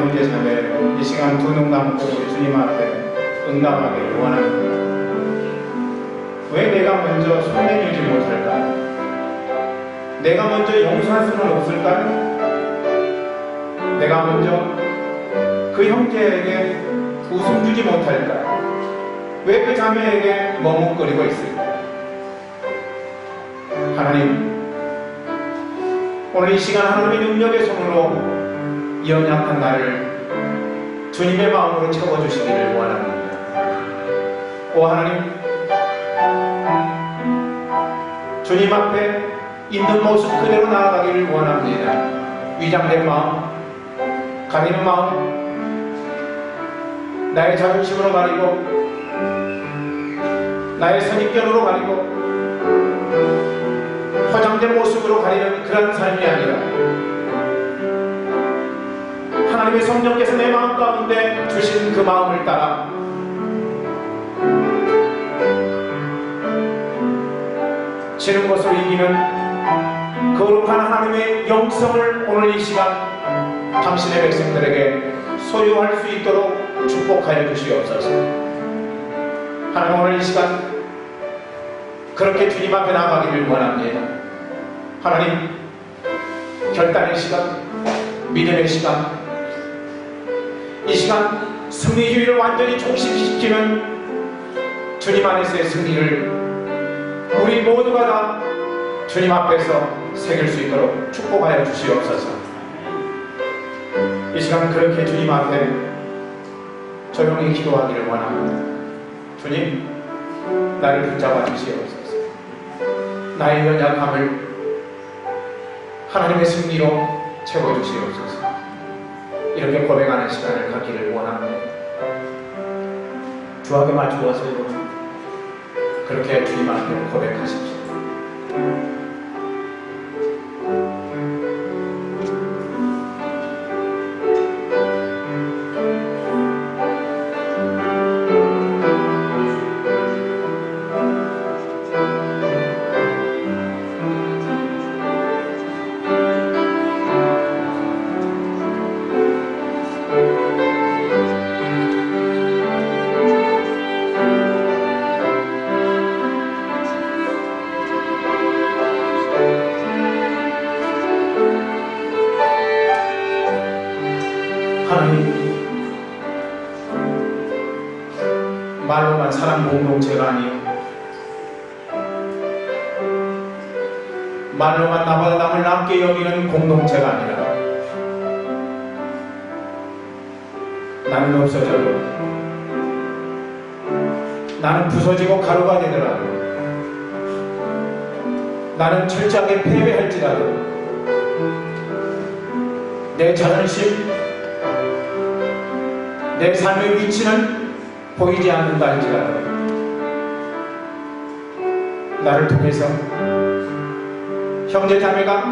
형제 자매 이 시간 두 눈 감고 우리 주님 앞에 응답하기를 원합니다. 왜 내가 먼저 손 내밀지 못할까? 내가 먼저 용서할 수는 없을까요? 내가 먼저 그 형제에게 웃음 주지 못할까? 왜 그 자매에게 머뭇거리고 있을까? 하나님, 오늘 이 시간 하나님의 능력의 손으로 연약한 나를 주님의 마음으로 채워주시기를 원합니다. 오 하나님, 주님 앞에 있는 모습 그대로 나아가기를 원합니다. 위장된 마음, 가리는 마음, 나의 자존심으로 가리고 나의 선입견으로 가리고 화장된 모습으로 가리는 그런 삶이 아니라 하나님의 성령께서 내 마음 가운데 주신 그 마음을 따라 지는 것으로 이기는 거룩한 하나님의 영성을 오늘 이 시간 당신의 백성들에게 소유할 수 있도록 축복하여 주시옵소서. 하나님, 오늘 이 시간 그렇게 주님 앞에 나가기를 원합니다. 하나님, 결단의 시간, 믿음의 시간, 이 시간 승리주의를 완전히 종식시키는 주님 안에서의 승리를 우리 모두가 다 주님 앞에서 새길 수 있도록 축복하여 주시옵소서. 이 시간 그렇게 주님 앞에 조용히 기도하기를 원합니다. 주님, 나를 붙잡아 주시옵소서. 나의 연약함을 하나님의 승리로 채워주시옵소서. 이렇게 고백하는 시간을 갖기를 원합니다. 주하게 맞추어서 그렇게 주님 앞에 고백하십시오. 하나님, 말로만 사랑 공동체가 아니요 말로만 나보다 남을 남게 여기는 공동체가 아니라 나는 없어져도 나는 부서지고 가루가 되더라도 나는 철저하게 패배할지라도 내 자존심, 내 삶의 위치는 보이지 않는다 할지라도 나를 통해서 형제자매가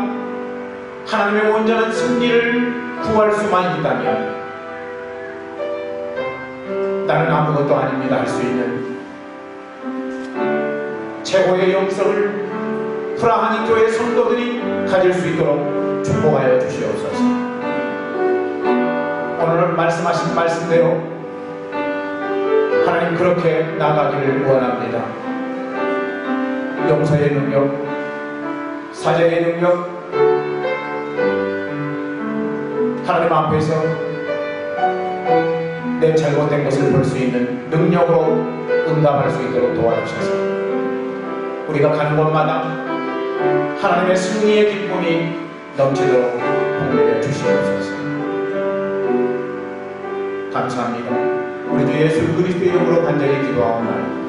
하나님의 온전한 승리를 구할 수만 있다면 나는 아무것도 아닙니다 할 수 있는 최고의 영성을 프라하니 교회 성도들이 가질 수 있도록 축복하여 주시옵소서. 오늘 말씀하신 말씀대로 하나님 그렇게 나가기를 원합니다. 용서의 능력, 사죄의 능력, 하나님 앞에서 내 잘못된 것을 볼 수 있는 능력으로 응답할 수 있도록 도와주셔서 우리가 가는 곳마다 하나님의 승리의 기쁨이 넘치도록 복내려 주시옵소서. 감사합니다. 우리 주 예수 그리스도의 이름으로 간절히 기도하옵나이다.